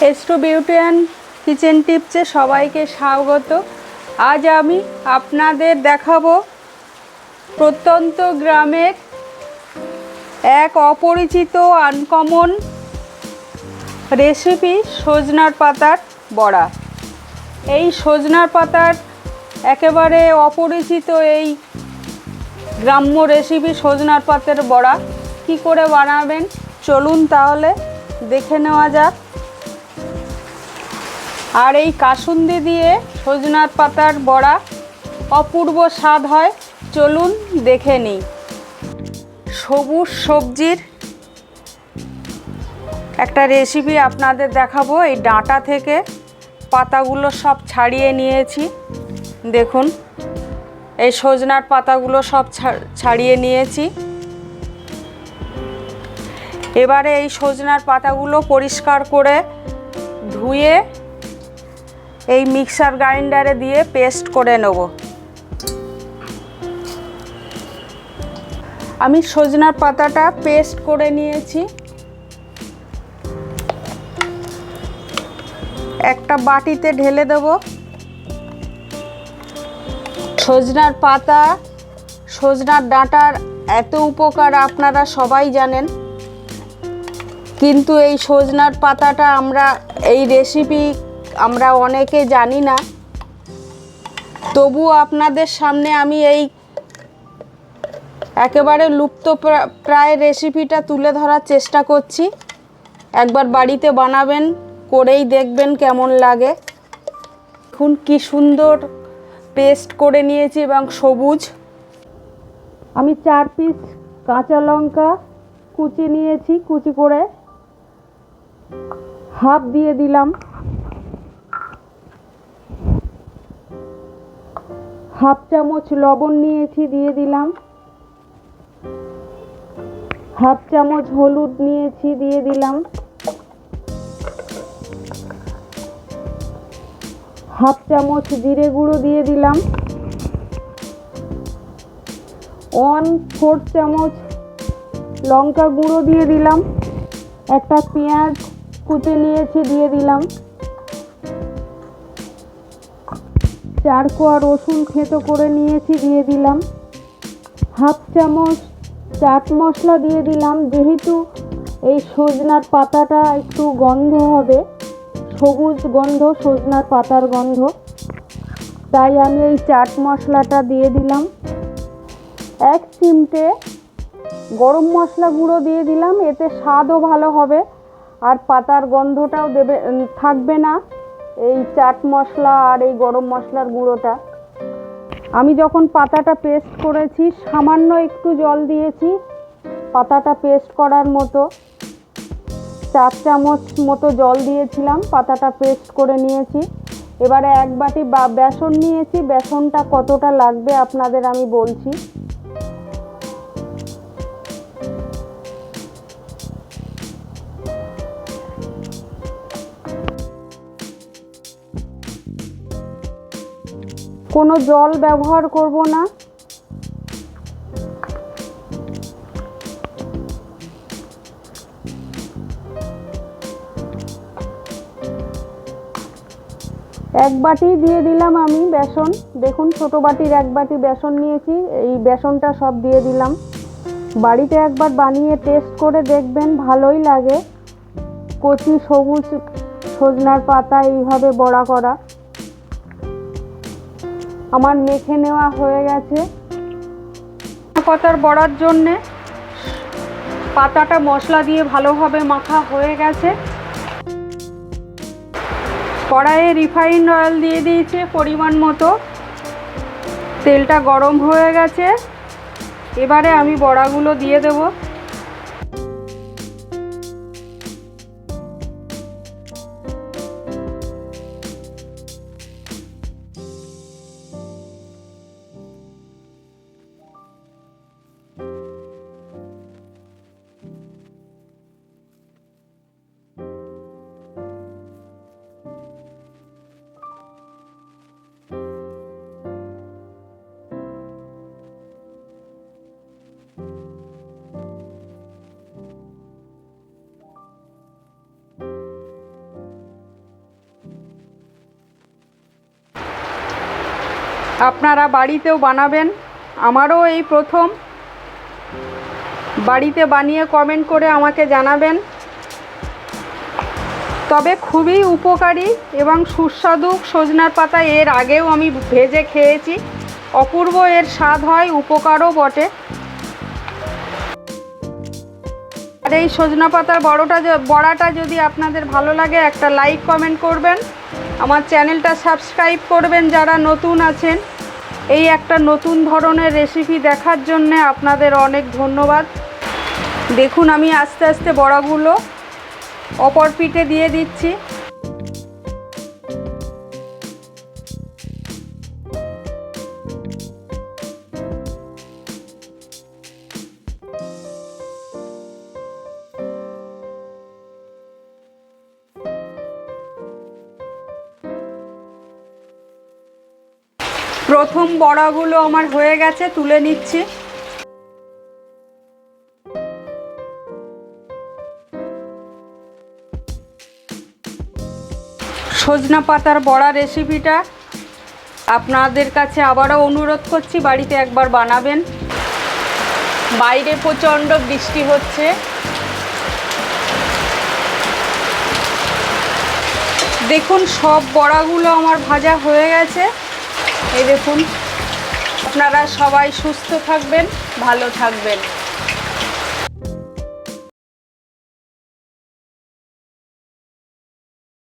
Straw beauty and kitchen টিপসে সবাইকে স্বাগত। আজ আমি আপনাদের দেখাবো প্রত্যন্ত গ্রামের এক অপরিচিত আনকমন রেসিপি সজনার পাতার বড়া। এই সজনার পাতার একেবারে অপরিচিত এই গ্রাম্য রেসিপি সজনার পাতার বড়া কি করে বানাবেন চলুন তাহলে দেখে নেওয়া যাক। আর এই কাসুন্দি দিয়ে সজনার পাতার বড়া অপূর্ব স্বাদ হয়, চলুন দেখে নিই। সবুজ সবজির একটা রেসিপি আপনাদের দেখাবো। এই ডাঁটা থেকে পাতাগুলো সব ছাড়িয়ে নিয়েছি, দেখুন এই সজনার পাতাগুলো সব ছাড়িয়ে নিয়েছি। এবারে এই সজনার পাতাগুলো পরিষ্কার করে ধুয়ে এই মিক্সার গ্রাইন্ডারে দিয়ে পেস্ট করে নেব। আমি সজনার পাতাটা পেস্ট করে নিয়েছি। একটা বাটিতে ঢেলে দেব। সজনার পাতা, সজনার ডাঁটার এত উপকার আপনারা সবাই জানেন, কিন্তু এই সজনার পাতাটা এই রেসিপি আমরা অনেকে জানি না। তবুও আপনাদের সামনে আমি এই একেবারে লুপ্ত প্রায় রেসিপিটা তুলে ধরার চেষ্টা করছি। একবার বাড়িতে বানাবেন, করেই দেখবেন কেমন লাগে। দেখুন কি সুন্দর পেস্ট করে নিয়েছি এবং সবুজ। আমি 4 পিস কাঁচা লঙ্কা কুচি নিয়েছি, কুচি করে হাফ দিয়ে দিলাম। হাফ চামচ লবণ নিয়েছি, দিয়ে দিলাম। হাফ চামচ হলুদ নিয়েছি, দিয়ে দিলাম। হাফ চামচ জিরে গুঁড়ো দিয়ে দিলাম। 1/4 চামচ লঙ্কা গুঁড়ো দিয়ে দিলাম। একটা পেঁয়াজ কুচি নিয়েছি, দিয়ে দিলাম। 4 কোয়া রসুন থেঁতো করে নিয়েছি, দিয়ে দিলাম। হাফ চামচ চাট মশলা দিয়ে দিলাম। যেহেতু এই সজনার পাতাটা একটু গন্ধ হবে, সবুজ গন্ধ, সজনার পাতার গন্ধ, তাই আমি এই চাট মশলাটা দিয়ে দিলাম। 1 চিমটে গরম মশলা গুঁড়ো দিয়ে দিলাম, এতে স্বাদও ভালো হবে আর পাতার গন্ধটাও থাকবে না এই চাট মশলা আর এই গরম মশলার গুঁড়োটা। আমি যখন পাতাটা পেস্ট করেছি সামান্য একটু জল দিয়েছি পাতাটা পেস্ট করার মতো। 4 চামচ মতো জল দিয়েছিলাম, পাতাটা পেস্ট করে নিয়েছি। এবারে 1 বাটি বেসন নিয়েছি। বেসনটা কতটা লাগবে আপনাদের আমি বলছি। কোনো জল ব্যবহার করব না। এক বাটি দিয়ে দিলাম আমি বেসন। দেখুন ছোট বাটির 1 বাটি বেসন নিয়েছি, এই বেসনটা সব দিয়ে দিলাম। বাড়িতে একবার বানিয়ে টেস্ট করে দেখবেন, ভালোই লাগে। কচি সবুজ সজনার পাতা এইভাবে বড়া করা। আমার মেখে নেওয়া হয়ে গেছে। পাতার বড়ার জন্যে পাতাটা মশলা দিয়ে ভালোভাবে মাখা হয়ে গেছে। কড়াইয়ে রিফাইন্ড অয়েল দিয়ে দিয়েছে পরিমাণ মতো। তেলটা গরম হয়ে গেছে। এবারে আমি বড়াগুলো দিয়ে দেব। আপনারা বাড়িতেও বানাবেন, আমারও এই প্রথম। বাড়িতে বানিয়ে কমেন্ট করে আমাকে জানাবেন। তবে খুবই উপকারী এবং সুস্বাদু সজনার পাতা। এর আগেও আমি ভেজে খেয়েছি, অপূর্ব এর স্বাদ হয়, উপকারও বটে। আর এই সজনা পাতার বড়াটা যদি আপনাদের ভালো লাগে একটা লাইক কমেন্ট করবেন, আমার চ্যানেলটা সাবস্ক্রাইব করবেন যারা নতুন আছেন। এই একটা নতুন ধরনের রেসিপি দেখার জন্য আপনাদের অনেক ধন্যবাদ। দেখুন আমি আস্তে আস্তে বড়াগুলো অপর পিঠে দিয়ে দিচ্ছি। প্রথম বড়াগুলো আমার হয়ে গেছে, তুলে নিচ্ছি। সজনা পাতার বড়া রেসিপিটা আপনাদের কাছে আবারও অনুরোধ করছি, বাড়িতে একবার বানাবেন। বাইরে প্রচণ্ড বৃষ্টি হচ্ছে। দেখুন সব বড়াগুলো আমার ভাজা হয়ে গেছে। এই দেখুন। আপনারা সবাই সুস্থ থাকবেন, ভালো থাকবেন।